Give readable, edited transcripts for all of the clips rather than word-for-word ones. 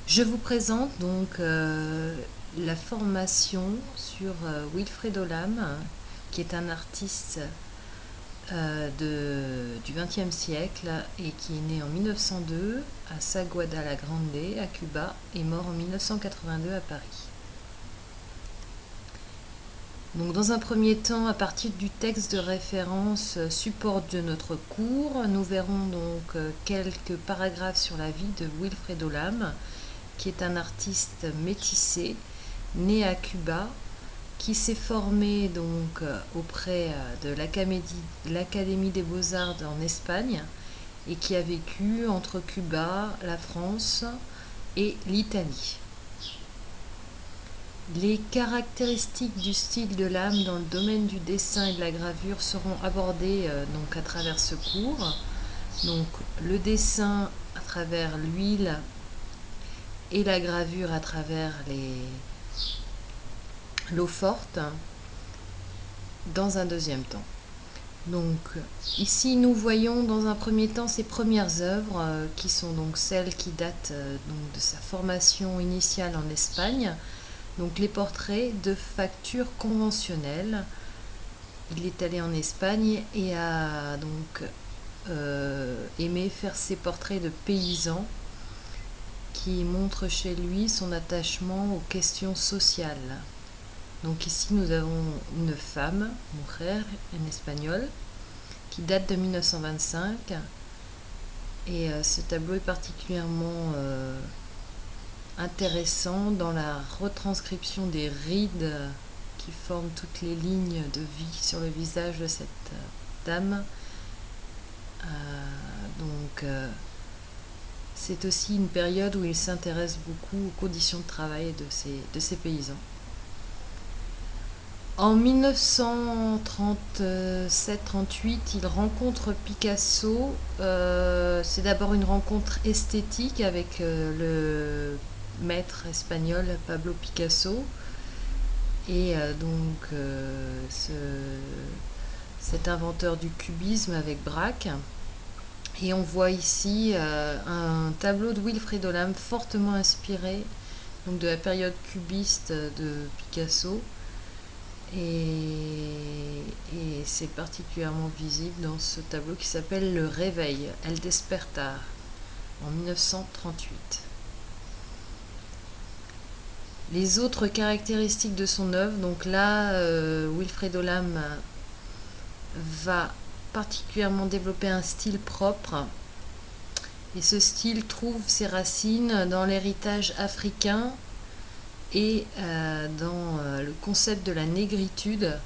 Je vous présente donc la formation sur Wilfredo Lam, qui est un artiste du XXe siècle et qui est né en 1902 à Saguada la Grande, à Cuba, et mort en 1982 à Paris. Donc, dans un premier temps, à partir du texte de référence support de notre cours, nous verrons donc quelques paragraphes sur la vie de Wilfredo Lam, qui est un artiste métissé, né à Cuba, qui s'est formé donc auprès de l'Académie des Beaux-Arts en Espagne et qui a vécu entre Cuba, la France et l'Italie. Les caractéristiques du style de Lam dans le domaine du dessin et de la gravure seront abordées donc à travers ce cours. Donc le dessin à travers l'huile et la gravure à travers l'eau forte dans un deuxième temps. Donc ici nous voyons dans un premier temps ses premières œuvres qui sont donc celles qui datent donc de sa formation initiale en Espagne. Donc les portraits de facture conventionnelle. Il est allé en Espagne et a donc aimé faire ses portraits de paysans qui montrent chez lui son attachement aux questions sociales. Donc ici nous avons une femme, mujer en espagnol, qui date de 1925 et ce tableau est particulièrement intéressant dans la retranscription des rides qui forment toutes les lignes de vie sur le visage de cette dame. C'est aussi une période où il s'intéresse beaucoup aux conditions de travail de ces paysans. En 1937-38, il rencontre Picasso. C'est d'abord une rencontre esthétique avec le maître espagnol Pablo Picasso. Et cet inventeur du cubisme avec Braque. Et on voit ici un tableau de Wilfredo Lam fortement inspiré donc, de la période cubiste de Picasso. Et c'est particulièrement visible dans ce tableau qui s'appelle Le Réveil, El Despertar, en 1938. Les autres caractéristiques de son œuvre, donc là, Wilfredo Lam va particulièrement développer un style propre. Et ce style trouve ses racines dans l'héritage africain et dans le concept de la négritude,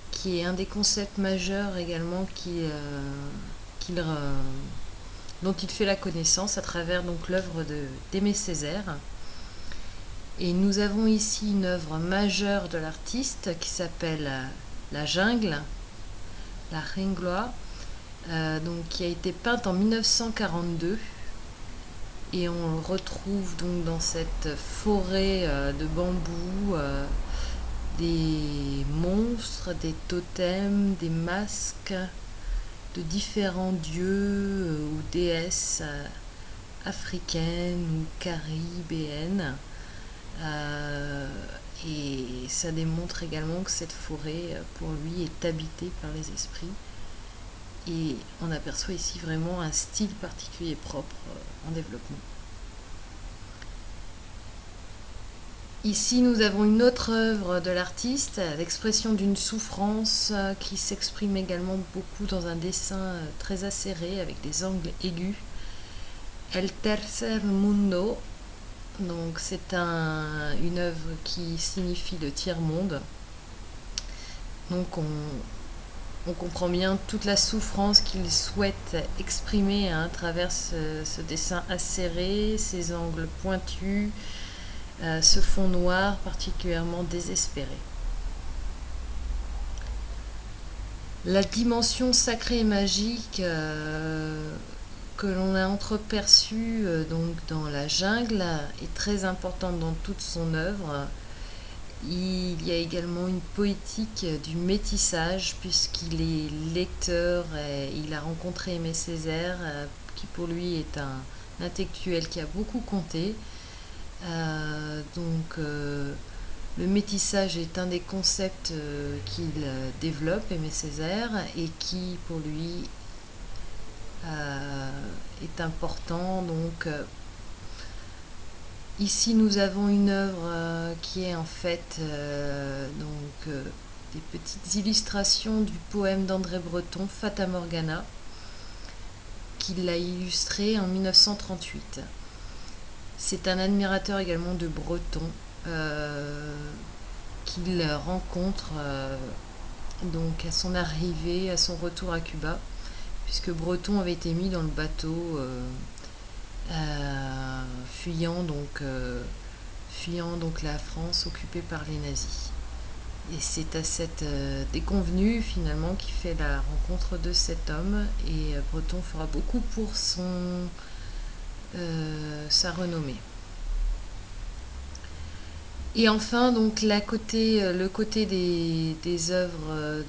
qui est un des concepts majeurs également dont il fait la connaissance à travers donc l'œuvre d'Aimé Césaire. Et nous avons ici une œuvre majeure de l'artiste qui s'appelle La Jungle, La Jungla, qui a été peinte en 1942. Et on retrouve donc dans cette forêt de bambou des monstres, des totems, des masques de différents dieux ou déesses africaines ou caribéennes. Et ça démontre également que cette forêt, pour lui, est habitée par les esprits. Et on aperçoit ici vraiment un style particulier propre en développement. Ici, nous avons une autre œuvre de l'artiste, l'expression d'une souffrance qui s'exprime également beaucoup dans un dessin très acéré avec des angles aigus. El Tercer Mundo, donc c'est une œuvre qui signifie le tiers-monde. Donc on comprend bien toute la souffrance qu'il souhaite exprimer à travers ce dessin acéré, ces angles pointus, ce fond noir particulièrement désespéré. La dimension sacrée et magique que l'on a entreperçue donc dans La Jungle est très importante dans toute son œuvre. Il y a également une poétique du métissage puisqu'il est lecteur et il a rencontré Aimé Césaire qui pour lui est un intellectuel qui a beaucoup compté Le métissage est un des concepts qu'il développe, Aimé Césaire, et qui pour lui est important. Ici nous avons une œuvre qui est en fait des petites illustrations du poème d'André Breton, Fata Morgana, qu'il a illustré en 1938. C'est un admirateur également de Breton qu'il rencontre à son arrivée, à son retour à Cuba, puisque Breton avait été mis dans le bateau fuyant la France occupée par les nazis. Et c'est à cette déconvenue finalement qui fait la rencontre de cet homme, et Breton fera beaucoup pour sa renommée. Et enfin, le côté des œuvres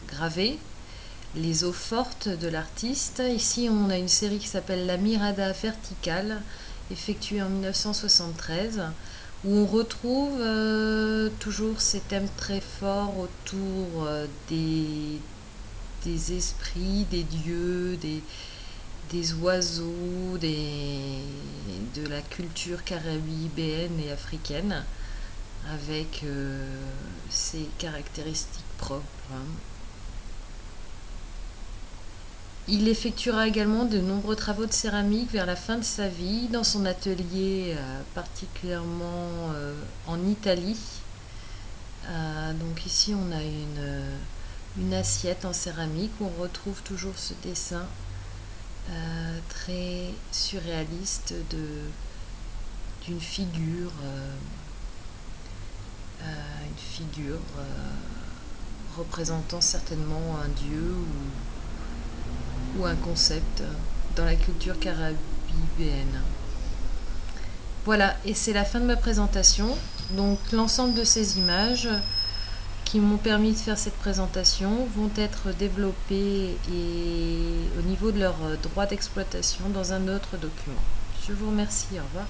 gravées, les eaux fortes de l'artiste. Ici, on a une série qui s'appelle La Mirada verticale, effectuée en 1973, où on retrouve toujours ces thèmes très forts autour des esprits, des dieux, des oiseaux, de la culture caribéenne et africaine, avec ses caractéristiques propres. Il effectuera également de nombreux travaux de céramique vers la fin de sa vie, dans son atelier particulièrement en Italie. Donc ici on a une assiette en céramique où on retrouve toujours ce dessin très surréaliste d'une figure, représentant certainement un dieu ou un concept dans la culture caribéenne. Voilà, et c'est la fin de ma présentation. Donc l'ensemble de ces images qui m'ont permis de faire cette présentation vont être développées au niveau de leur droit d'exploitation dans un autre document. Je vous remercie, au revoir.